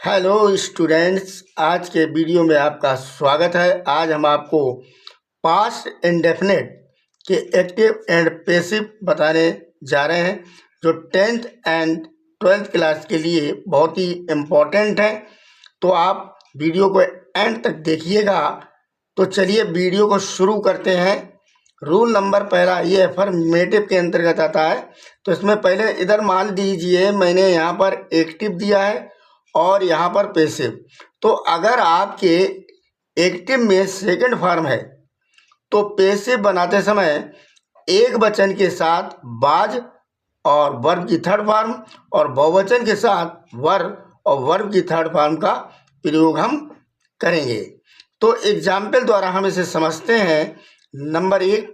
Hello students, आज के video में आपका स्वागत है। आज हम आपको पास्ट इंडेफिनिट के एक्टिव एंड पैसिव बताने जा रहे हैं, जो 10th एंड 12th क्लास के लिए बहुत ही इम्पोर्टेंट है। तो आप वीडियो को एंड तक देखिएगा। तो चलिए वीडियो को शुरू करते हैं। रूल नंबर पहला, ये अफर्मेटिव के अंतर्गत आता है। तो इसमें पहले इधर मान दीजिए मैंने यहाँ पर एक्टिव दिया है और यहाँ पर पैसिव। तो अगर आपके एक्टिव में सेकंड फॉर्म है तो पैसिव बनाते समय एक वचन के साथ बाज और वर्ब की थर्ड फॉर्म और बहुवचन के साथ वर्ब और वर्ब की थर्ड फॉर्म का प्रयोग हम करेंगे। तो एग्जाम्पल द्वारा हम इसे समझते हैं। Number 1,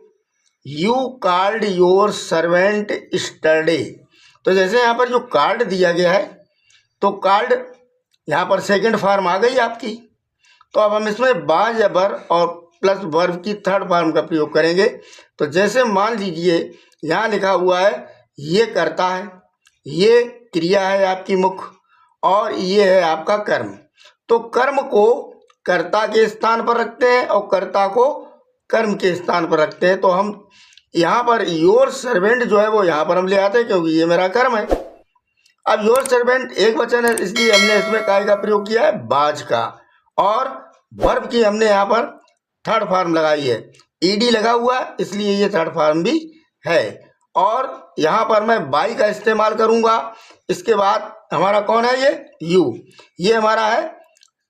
you called your servant yesterday. तो जैसे यहाँ पर जो कार्ड दिया गया है, तो कार्ड यहाँ पर सेकंड फॉर्म आ गई आपकी। तो अब हम इसमें बाज या बर और प्लस वर्ब की थर्ड फॉर्म का प्रयोग करेंगे। तो जैसे मान लीजिए यहाँ लिखा हुआ है ये करता है, ये क्रिया है आपकी मुख्य, और ये है आपका कर्म। तो कर्म को कर्ता के स्थान पर रखते हैं और कर्ता को कर्म के स्थान पर रखते हैं। तो हम यहाँ पर योर सर्वेंट जो है वो यहाँ पर हम ले आते हैं, क्योंकि ये मेरा कर्म है। अब योर सर्वेंट एक वचन है, इसलिए हमने इसमें काय का प्रयोग किया है, बाज का। और वर्ब की हमने यहाँ पर थर्ड फॉर्म लगाई है, ईडी लगा हुआ है, इसलिए ये थर्ड फॉर्म भी है। और यहाँ पर मैं बाई का इस्तेमाल करूँगा। इसके बाद हमारा कौन है, ये यू, ये हमारा है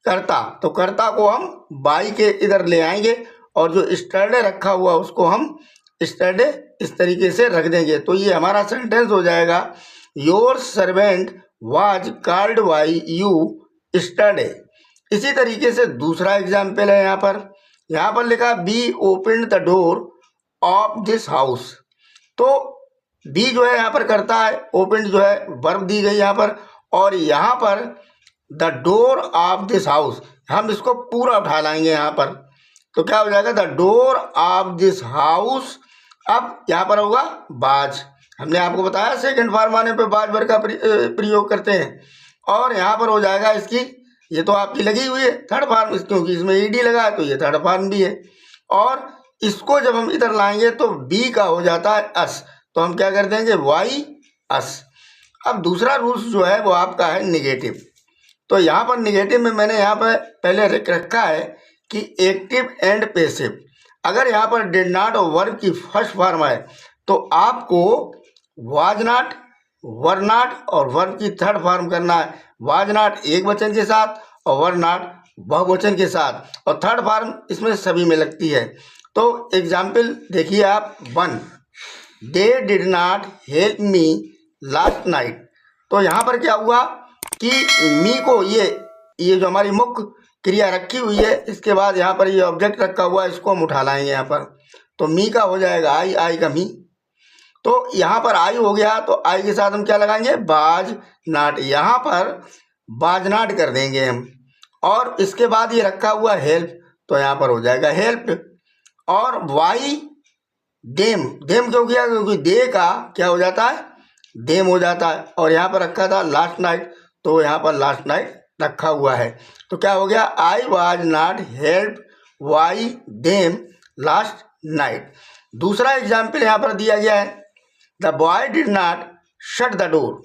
कर्ता। तो कर्ता को हम बाई के इधर ले आएंगे और जो स्टरडे रखा हुआ उसको हम स्टरडे इस तरीके से रख देंगे। तो ये हमारा सेंटेंस हो जाएगा, your servant was called by you yesterday. इसी तरीके से दूसरा एग्जाम्पल है, यहाँ पर लिखा be open the door of this house. तो बी जो है यहाँ पर करता है, ओपन जो है वर्ब दी गई यहाँ पर, और यहाँ पर the door of this house हम इसको पूरा उठा लाएंगे यहाँ पर। तो क्या हो जाएगा, the door of this house. अब यहाँ पर होगा बाज। हमने आपको बताया सेकंड फॉर्म आने पे बाज वर्ब का प्रयोग करते हैं। और यहाँ पर हो जाएगा इसकी, ये तो आपकी लगी हुई है थर्ड फॉर्म, क्योंकि इसमें ईडी लगा है तो ये थर्ड फॉर्म भी है। और इसको जब हम इधर लाएंगे तो बी का हो जाता है अस। तो हम क्या कर देंगे, वाई अस। अब दूसरा रूल्स जो है वो आपका है निगेटिव। तो यहाँ पर निगेटिव में मैंने यहाँ पर पहले रखा है कि एक्टिव एंड पैसिव। अगर यहाँ पर डिड नॉट और वर्ब की फर्स्ट फॉर्म है तो आपको वाज नॉट, वर नॉट और वर्ब की थर्ड फॉर्म करना है। वाज नॉट एक वचन के साथ और वर नॉट बहुवचन के साथ, और थर्ड फॉर्म इसमें सभी में लगती है। तो एग्जाम्पल देखिए आप, 1, दे did not help me last night. तो यहाँ पर क्या हुआ कि मी को ये जो हमारी मुख्य क्रिया रखी हुई है, इसके बाद यहाँ पर ये ऑब्जेक्ट रखा हुआ है, इसको हम उठा लाएंगे यहाँ पर। तो मी का हो जाएगा आई, आई का मी। तो यहाँ पर आई हो गया, तो आई के साथ हम क्या लगाएंगे, बाज नाट। यहाँ पर बाज नाट कर देंगे हम। और इसके बाद ये रखा हुआ हेल्प, तो यहाँ पर हो जाएगा हेल्प। और वाई देम, देम क्यों किया, क्योंकि दे का क्या हो जाता है, देम हो जाता है। और यहाँ पर रखा था लास्ट नाइट, तो यहाँ पर लास्ट नाइट रखा हुआ है। तो क्या हो गया, I was not help by them last night. दूसरा एग्जाम्पल यहाँ पर दिया गया है, the boy did not shut the door.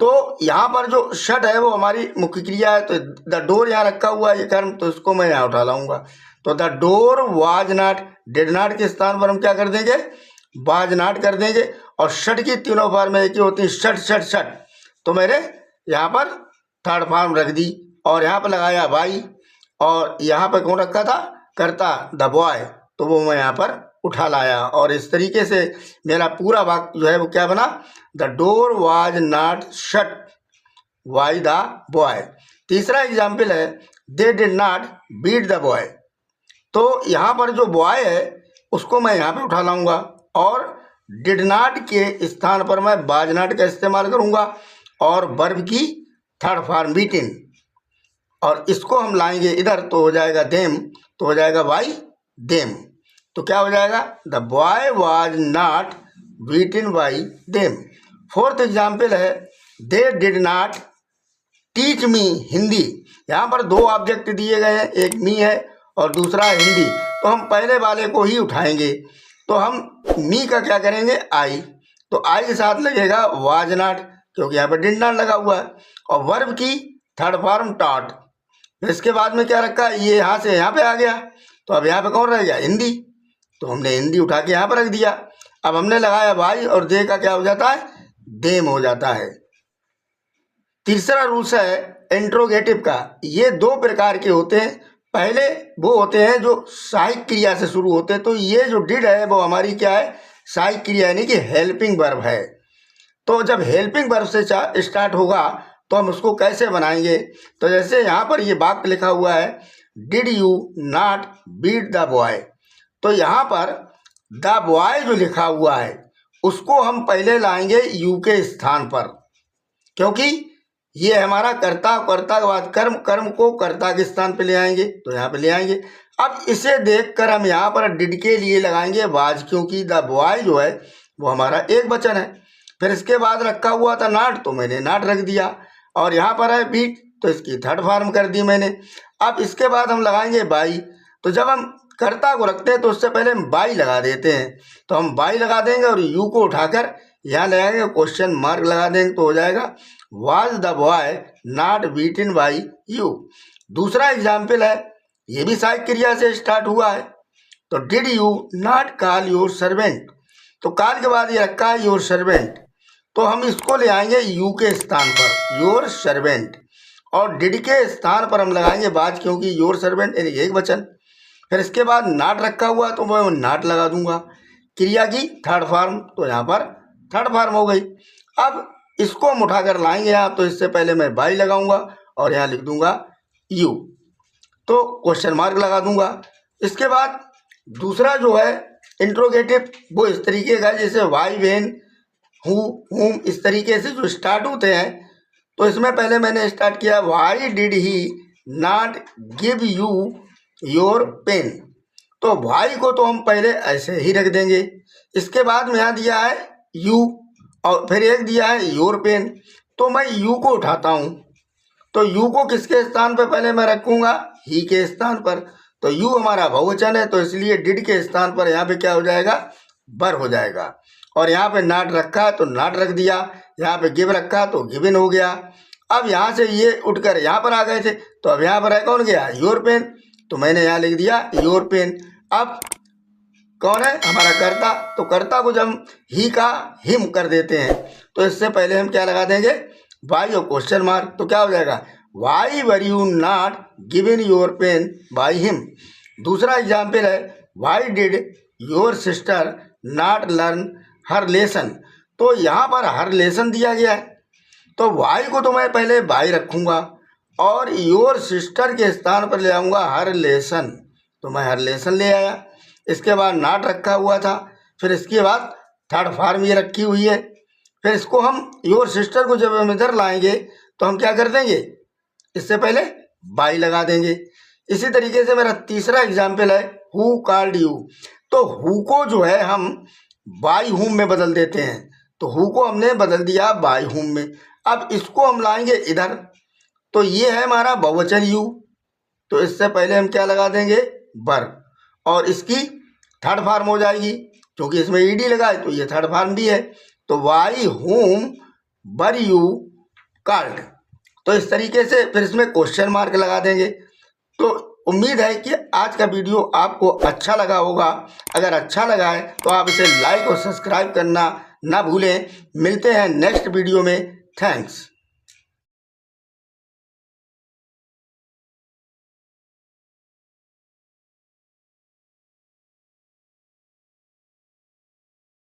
तो यहाँ पर जो शट है वो हमारी मुख्य क्रिया है, तो द डोर यहाँ रखा हुआ है ये कर्म, तो इसको मैं यहाँ उठा लाऊंगा। तो the door was not, did not के स्थान पर हम क्या कर देंगे, वाज नॉट कर देंगे। और शट की तीनों फॉर्म एक ही होती है, शट शट शट। तो मैंने यहाँ पर थर्ड फॉर्म रख दी और यहाँ पर लगाया बाई, और यहाँ पर कौन रखा था, करता, द बॉय, तो वो मैं यहाँ पर उठा लाया। और इस तरीके से मेरा पूरा वाक्य जो है वो क्या बना, the door was not shut by the boy. तीसरा एग्जाम्पल है, they did not beat the boy. तो यहाँ पर जो बॉय है उसको मैं यहाँ पर उठा लाऊंगा, और डिड नॉट के स्थान पर मैं बाज नॉट का इस्तेमाल करूँगा, और वर्ब की थर्ड फॉर्म बीटिन, और इसको हम लाएंगे इधर, तो हो जाएगा देम, तो हो जाएगा बाई देम। तो क्या हो जाएगा, the boy was not beaten by them. Fourth example है, they did not teach me Hindi. यहाँ पर दो ऑब्जेक्ट दिए गए हैं, एक मी है और दूसरा हिंदी, तो हम पहले वाले को ही उठाएंगे। तो हम मी का क्या करेंगे, आई, तो आई के साथ लगेगा वाज नॉट, क्योंकि यहाँ पर डिड नॉट लगा हुआ है। और वर्ब की थर्ड फॉर्म टॉट। इसके बाद में क्या रखा, ये यहाँ से यहाँ पे आ गया, तो अब यहाँ पे कौन रह गया, हिंदी, तो हमने हिंदी उठा के यहाँ पर रख दिया। अब हमने लगाया भाई, और दे का क्या हो जाता है, देम हो जाता है। तीसरा रूल्स है इंट्रोगेटिव का। ये दो प्रकार के होते हैं। पहले वो होते हैं जो सहायक क्रिया से शुरू होते हैं, तो ये जो डिड है वो हमारी क्या है, सहायक क्रिया, यानी कि हेल्पिंग वर्ब है। तो जब हेल्पिंग वर्ब से स्टार्ट होगा तो हम उसको कैसे बनाएंगे, तो जैसे यहाँ पर ये वाक्य लिखा हुआ है, did you not beat the boy, तो यहाँ पर द बॉय जो लिखा हुआ है उसको हम पहले लाएंगे यू के स्थान पर, क्योंकि ये हमारा कर्ता, कर्ता के बाद कर्म, कर्म को कर्ता के स्थान पे ले आएंगे, तो यहाँ पे ले आएंगे। अब इसे देखकर हम यहाँ पर डिड के लिए लगाएंगे वाज, क्योंकि द बॉय जो है वो हमारा एक वचन है। फिर इसके बाद रखा हुआ था नॉट, तो मैंने नॉट रख दिया, और यहाँ पर है बीट, तो इसकी थर्ड फॉर्म कर दी मैंने। अब इसके बाद हम लगाएंगे बाई, तो जब हम कर्ता को रखते हैं तो उससे पहले हम बाई लगा देते हैं, तो हम बाई लगा देंगे और यू को उठाकर यहाँ लगाएंगे, क्वेश्चन मार्क लगा देंगे, तो हो जाएगा was the boy not beaten by you. दूसरा एग्जाम्पल है, ये भी सहायक क्रिया से स्टार्ट हुआ है, तो did you not call your servant, तो कॉल के बाद ये रखा है योर सर्वेंट, तो हम इसको ले आएंगे यू के स्थान पर, योर सर्वेंट, और डिड के स्थान पर हम लगाएंगे बाज, क्योंकि योर सर्वेंट यानी एक वचन। फिर इसके बाद नॉट रखा हुआ तो मैं नॉट लगा दूंगा, क्रिया की थर्ड फॉर्म, तो यहाँ पर थर्ड फॉर्म हो गई। अब इसको हम उठाकर लाएंगे यहाँ, तो इससे पहले मैं बाई लगाऊंगा और यहाँ लिख दूंगा यू, तो क्वेश्चन मार्क लगा दूंगा। इसके बाद दूसरा जो है इंट्रोगेटिव, वो इस तरीके का जैसे वाई, वेन, हु, हुम, इस तरीके से जो स्टार्ट होते हैं। तो इसमें पहले मैंने स्टार्ट किया, why did he not give you your pen, तो वाई को तो हम पहले ऐसे ही रख देंगे। इसके बाद में यहाँ दिया है यू, और फिर एक दिया है योर पेन, तो मैं यू को उठाता हूँ, तो यू को किसके स्थान पर पहले मैं रखूँगा, ही के स्थान पर, तो यू हमारा बहुवचन है, तो इसलिए डिड के स्थान पर यहाँ पे क्या हो जाएगा, बर हो जाएगा। और यहाँ पे नॉट रखा तो नॉट रख दिया, यहाँ पे गिव रखा तो गिवन हो गया। अब यहाँ से ये उठकर यहाँ पर आ गए थे, तो अब यहाँ पर है कौन गया, योर पेन, तो मैंने यहाँ लिख दिया योर पेन। अब कौन है हमारा कर्ता, तो कर्ता को जब हम ही का हिम कर देते हैं, तो इससे पहले हम क्या लगा देंगे, वाई और क्वेश्चन मार्क, तो क्या हो जाएगा, why were you not given your pen by him. दूसरा एग्जाम्पल है, why did your sister not learn her lesson, तो यहाँ पर हर लेसन दिया गया है, तो वाई को तो मैं पहले बाई रखूँगा और योर सिस्टर के स्थान पर ले आऊँगा हर लेसन, तो मैं हर लेसन ले आया। इसके बाद नॉट रखा हुआ था, फिर इसके बाद थर्ड फॉर्म ये रखी हुई है। फिर इसको हम योर सिस्टर को जब हम इधर लाएंगे तो हम क्या कर देंगे, इससे पहले बाई लगा देंगे। इसी तरीके से मेरा तीसरा एग्जाम्पल है, हु कॉल्ड यू, तो हु को जो है हम बाई हुम में बदल देते हैं, तो हु को हमने बदल दिया बाई हुम में। अब इसको हम लाएंगे इधर, तो ये है हमारा बहुवचन यू, तो इससे पहले हम क्या लगा देंगे, बर, और इसकी थर्ड फॉर्म हो जाएगी, क्योंकि इसमें ईडी लगा है तो ये थर्ड फॉर्म भी है, तो वाई हुम बर यू कॉल्ड, तो इस तरीके से फिर इसमें क्वेश्चन मार्क लगा देंगे। तो उम्मीद है कि आज का वीडियो आपको अच्छा लगा होगा। अगर अच्छा लगा है तो आप इसे लाइक और सब्सक्राइब करना ना भूलें। मिलते हैं नेक्स्ट वीडियो में। थैंक्स।